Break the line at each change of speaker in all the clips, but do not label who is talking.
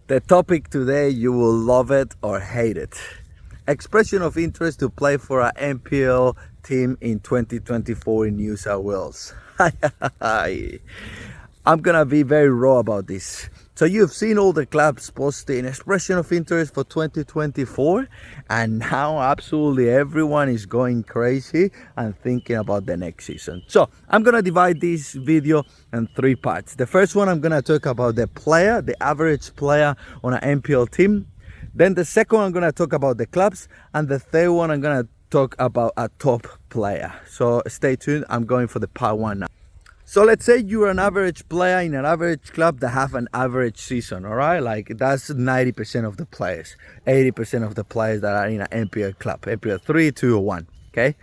The topic today, you will love it or hate it. Expression of interest to play for an NPL team in 2024 in New South Wales. I'm gonna be very raw about this. So you've seen all the clubs posting expression of interest for 2024, and now absolutely everyone is going crazy and thinking about the next season. So I'm gonna divide this video in three parts. The first one, I'm gonna talk about the player, the average player on an NPL team. Then the second one, I'm gonna talk about the clubs, and the third one, I'm gonna talk about a top player. So stay tuned, I'm going for the part one now. So let's say you're an average player in an average club that have an average season, all right? Like that's 90% of the players, 80% of the players that are in an NPL club, NPL 3, 2, or 1, okay?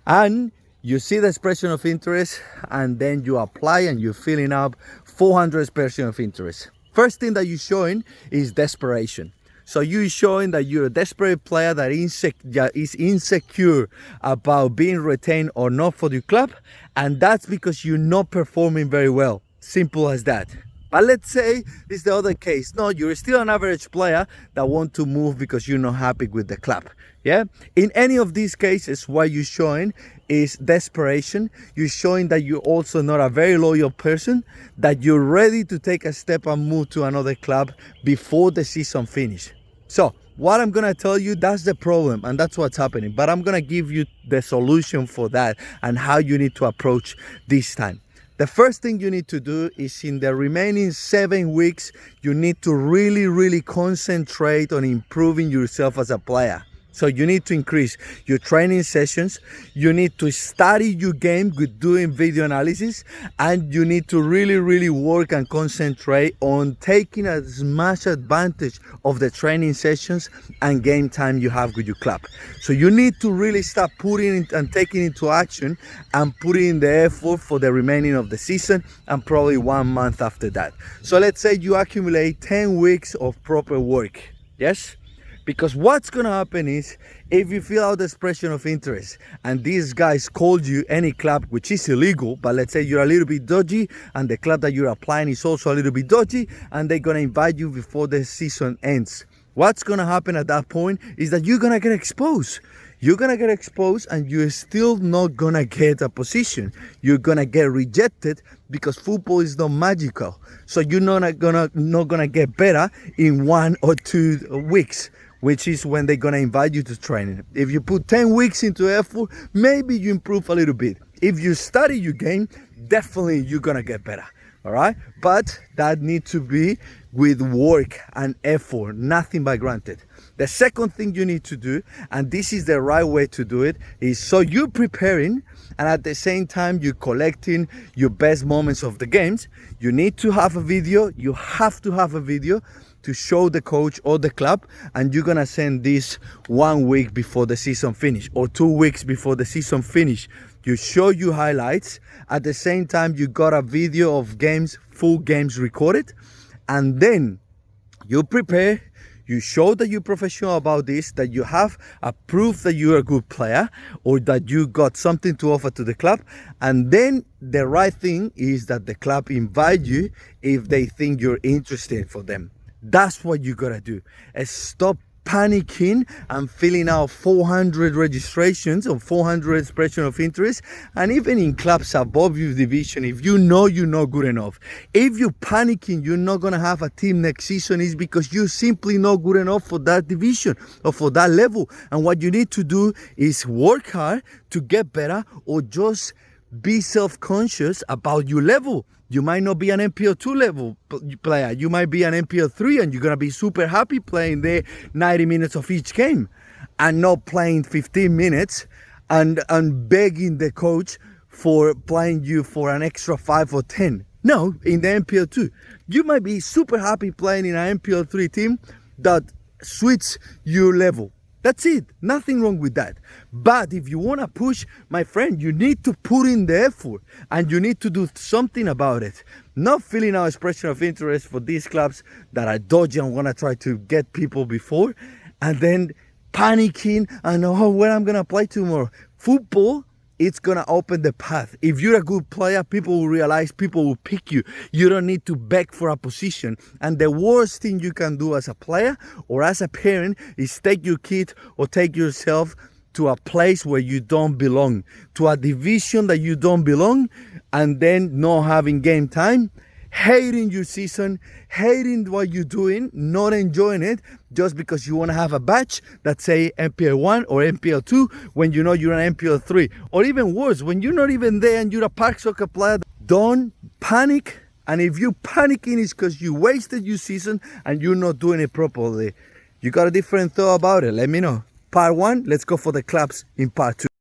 And you see the expression of interest, and then you apply and you're filling up 400 expression of interest. First thing that you're showing is desperation. So you're showing that you're a desperate player that is insecure about being retained or not for the club, and that's because you're not performing very well. Simple as that. But let's say it's the other case. No, you're still an average player that want to move because you're not happy with the club. Yeah. In any of these cases, what you're showing is desperation. You're showing that you're also not a very loyal person, that you're ready to take a step and move to another club before the season finish. So what I'm gonna tell you, that's the problem and that's what's happening. But I'm gonna give you the solution for that and how you need to approach this time. The first thing you need to do is in the remaining 7 weeks, you need to really concentrate on improving yourself as a player. So you need to increase your training sessions, you need to study your game with doing video analysis, and you need to really work and concentrate on taking as much advantage of the training sessions and game time you have with your club. So you need to really start putting it and taking into action and putting in the effort for the remaining of the season and probably 1 month after that. So let's say you accumulate 10 weeks of proper work, yes? Because what's gonna happen is, if you fill out the expression of interest and these guys called you any club, which is illegal, but let's say you're a little bit dodgy and the club that you're applying is also a little bit dodgy, and they're gonna invite you before the season ends. What's gonna happen at that point is that you're gonna get exposed. You're gonna get exposed and you're still not gonna get a position. You're gonna get rejected because football is not magical. So you're not gonna get better in 1 or 2 weeks, which is when they're gonna invite you to training. If you put 10 weeks into effort, maybe you improve a little bit. If you study your game, definitely you're gonna get better, all right? But that needs to be with work and effort, nothing by granted. The second thing you need to do, and this is the right way to do it, is so you're preparing and at the same time you're collecting your best moments of the games. You need to have a video, you have to have a video to show the coach or the club, and you're gonna send this 1 week before the season finish or 2 weeks before the season finish. You show your highlights, at the same time you got a video of games, full games recorded, and then you prepare, you show that you're professional about this, that you have a proof that you're a good player or that you got something to offer to the club. And then the right thing is that the club invite you if they think you're interested for them. That's what you gotta do. Stop panicking and filling out 400 registrations or 400 expression of interest. And even in clubs above your division, if you know you're not good enough, if you're panicking you're not gonna have a team next season, is because you're simply not good enough for that division or for that level. And what you need to do is work hard to get better, or just be self-conscious about your level. You might not be an NPL 2 level player. You might be an NPL 3 and you're going to be super happy playing there 90 minutes of each game and not playing 15 minutes and begging the coach for playing you for an extra 5 or 10. No, in the NPL 2, you might be super happy playing in an NPL 3 team that suits your level. That's it. Nothing wrong with that. But if you want to push, my friend, you need to put in the effort and you need to do something about it. Not filling out expression of interest for these clubs that are dodgy and want to try to get people before, and then panicking and, oh, where I'm going to play tomorrow. Football it's gonna open the path. If you're a good player, people will realize, people will pick you. You don't need to beg for a position. And the worst thing you can do as a player or as a parent is take your kid or take yourself to a place where you don't belong, to a division that you don't belong, and then not having game time, hating your season, hating what you're doing, not enjoying it, just because you want to have a badge that say NPL 1 or NPL 2 when you know you're an NPL 3. Or even worse, when you're not even there and you're a park soccer player. Don't panic. And if you panicking, it's because you wasted your season and you're not doing it properly. You got a different thought about it, let me know. Part 1, let's go for the clubs in part 2.